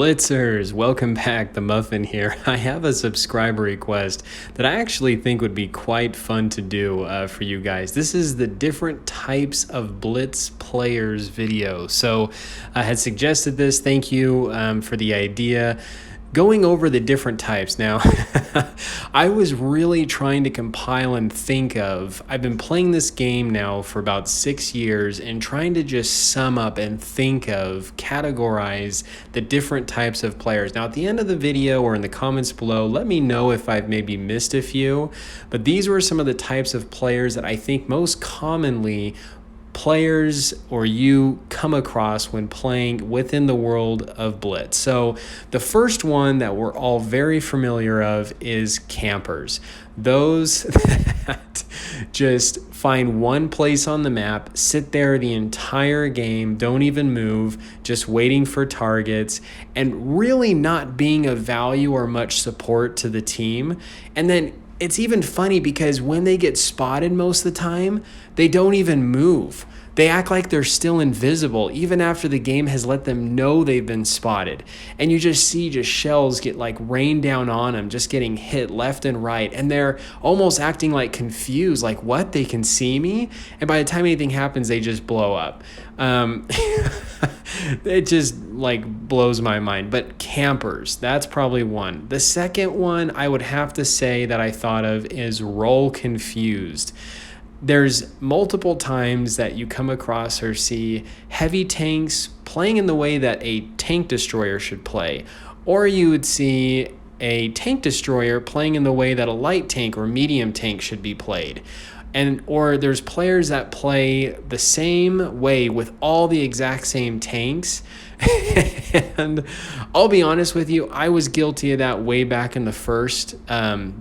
Blitzers, welcome back. The Muffin here. I have a subscriber request that I actually think would be quite fun to do for you guys. This is the different types of Blitz players video. So I had suggested this. Thank you for the idea. Going over the different types. Now, I was really trying to compile and think of, I've been playing this game now for about 6 years and trying to just sum up and think of, categorize the different types of players. Now, at the end of the video or in the comments below, let me know if I've maybe missed a few, but these were some of the types of players that I think most commonly players or you come across when playing within the world of Blitz. So the first one that we're all very familiar of is campers. Those that just find one place on the map, sit there the entire game, don't even move, just waiting for targets, and really not being of value or much support to the team. And then it's even funny because when they get spotted most of the time, they don't even move. They act like they're still invisible even after the game has let them know they've been spotted. And you just see just shells get like rained down on them, just getting hit left and right. And they're almost acting like confused, like what, they can see me? And by the time anything happens, they just blow up. It just like blows my mind. But campers, that's probably one. The second one I would have to say that I thought of is role confused. There's multiple times that you come across or see heavy tanks playing in the way that a tank destroyer should play, or you would see a tank destroyer playing in the way that a light tank or medium tank should be played. Or there's players that play the same way with all the exact same tanks. And I'll be honest with you, I was guilty of that way back in the first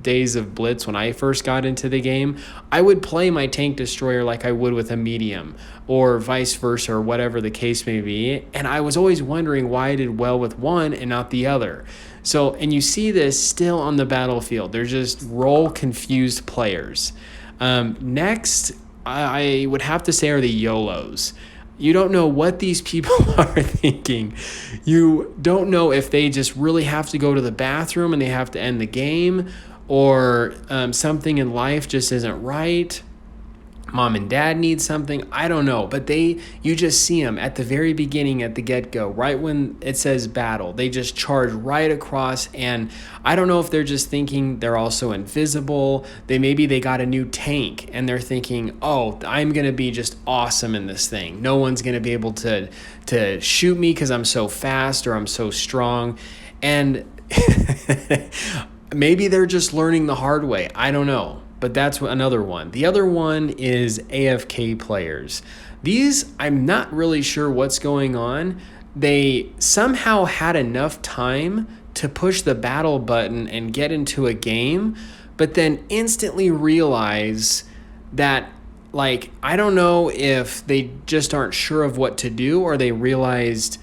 days of Blitz when I first got into the game. I would play my tank destroyer like I would with a medium, or vice versa, or whatever the case may be. And I was always wondering why I did well with one and not the other. So, and you see this still on the battlefield. They're just role confused players. Next, I would have to say are the Yolos. You don't know what these people are thinking. You don't know if they just really have to go to the bathroom and they have to end the game, or something in life just isn't right. Mom and dad need something. I don't know. But you just see them at the very beginning, at the get-go, right when it says battle. They just charge right across. And I don't know if they're just thinking they're also invisible. Maybe they got a new tank and they're thinking, oh, I'm going to be just awesome in this thing. No one's going to be able to shoot me because I'm so fast or I'm so strong. And maybe they're just learning the hard way. I don't know. But that's another one. The other one is AFK players. These, I'm not really sure what's going on. They somehow had enough time to push the battle button and get into a game, but then instantly realize that, like, I don't know if they just aren't sure of what to do, or they realized,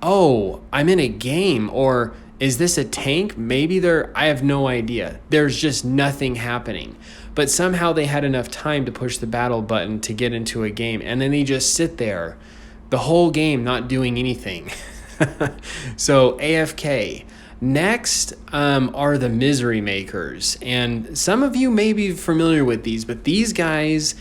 oh, I'm in a game, or is this a tank? Maybe I have no idea. There's just nothing happening. But somehow they had enough time to push the battle button to get into a game. And then they just sit there the whole game not doing anything. So AFK. Next are the misery makers. And some of you may be familiar with these, but these guys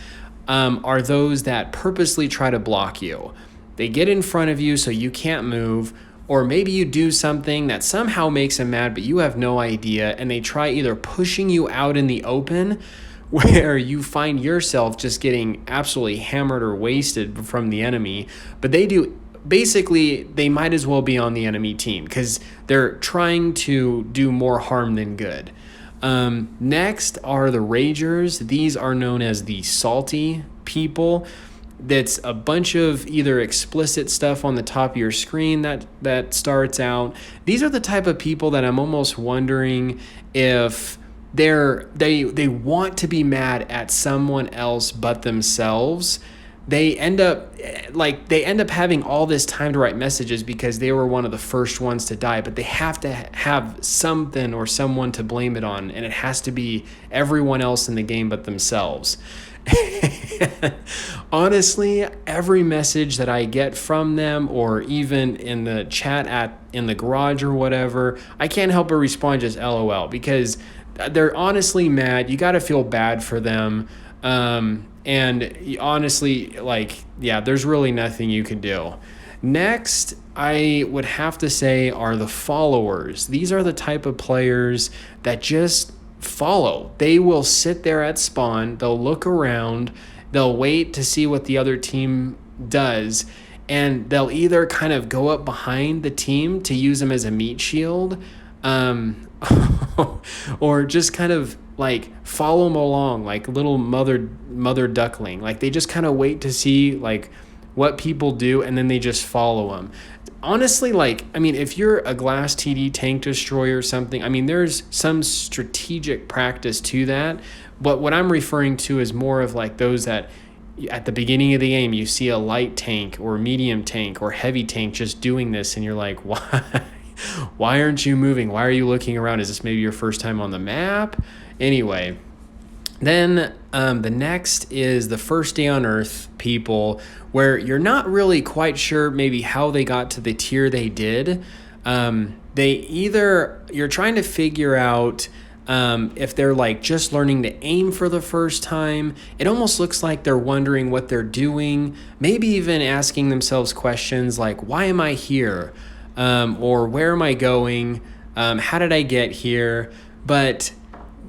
are those that purposely try to block you. They get in front of you so you can't move. Or maybe you do something that somehow makes them mad, but you have no idea, and they try either pushing you out in the open, where you find yourself just getting absolutely hammered or wasted from the enemy, but they might as well be on the enemy team because they're trying to do more harm than good. Next are the ragers. These are known as the salty people. That's a bunch of either explicit stuff on the top of your screen that starts out. These are the type of people that I'm almost wondering if they want to be mad at someone else but themselves. They end up having all this time to write messages because they were one of the first ones to die, but they have to have something or someone to blame it on, and it has to be everyone else in the game but themselves. Honestly, every message that I get from them, or even in the chat in the garage or whatever, I can't help but respond just LOL, because they're honestly mad. You got to feel bad for them. And honestly, like, yeah, there's really nothing you could do. Next, I would have to say, are the followers. These are the type of players that just follow. They will sit there at spawn, they'll look around, they'll wait to see what the other team does, and they'll either kind of go up behind the team to use them as a meat shield, or just kind of like follow them along like little mother duckling. Like they just kind of wait to see like what people do, and then they just follow them. Honestly, like, I mean, if you're a glass TD tank destroyer or something, I mean, there's some strategic practice to that. But what I'm referring to is more of like those that at the beginning of the game, you see a light tank or medium tank or heavy tank just doing this, and you're like, why? Why aren't you moving? Why are you looking around? Is this maybe your first time on the map? Anyway, then the next is the first day on Earth people, where you're not really quite sure maybe how they got to the tier they did. You're trying to figure out if they're like just learning to aim for the first time. It almost looks like they're wondering what they're doing, maybe even asking themselves questions like, why am I here? Or where am I going? How did I get here? But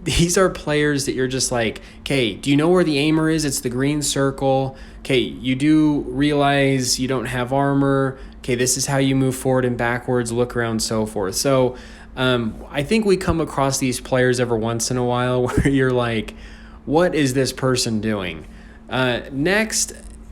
these are players that you're just like, okay, do you know where the aimer is? It's the green circle. Okay, you do realize you don't have armor. Okay, this is how you move forward and backwards, look around, so forth. So I think we come across these players every once in a while where you're like, what is this person doing? Next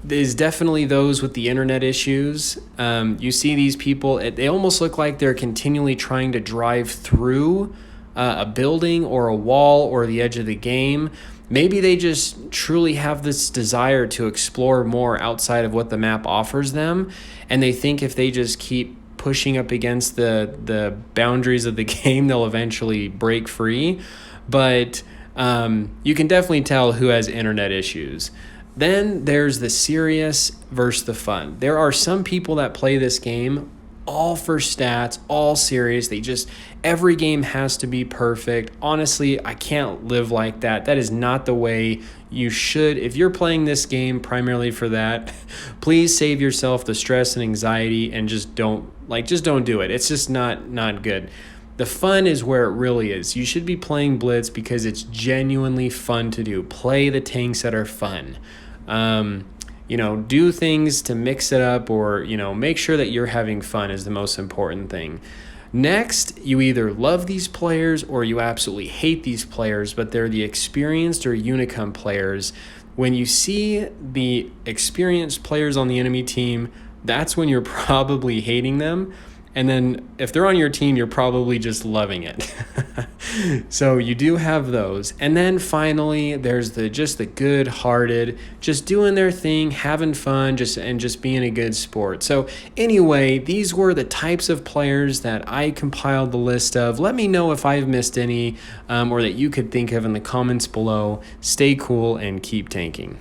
is definitely those with the internet issues. You see these people, they almost look like they're continually trying to drive through a building or a wall or the edge of the game. Maybe they just truly have this desire to explore more outside of what the map offers them, and they think if they just keep pushing up against the boundaries of the game, they'll eventually break free. But you can definitely tell who has internet issues. Then there's the serious versus the fun. There are some people that play this game all for stats, all serious. Every game has to be perfect. Honestly, I can't live like that. That is not the way you should. If you're playing this game primarily for that, please save yourself the stress and anxiety and just don't do it. It's just not good. The fun is where it really is. You should be playing Blitz because it's genuinely fun to do. Play the tanks that are fun. Do things to mix it up, or, make sure that you're having fun is the most important thing. Next, you either love these players or you absolutely hate these players, but they're the experienced or Unicum players. When you see the experienced players on the enemy team, that's when you're probably hating them. And then if they're on your team, you're probably just loving it. So you do have those. And then finally, there's the good-hearted, just doing their thing, having fun, just being a good sport. So anyway, these were the types of players that I compiled the list of. Let me know if I've missed any, or that you could think of in the comments below. Stay cool and keep tanking.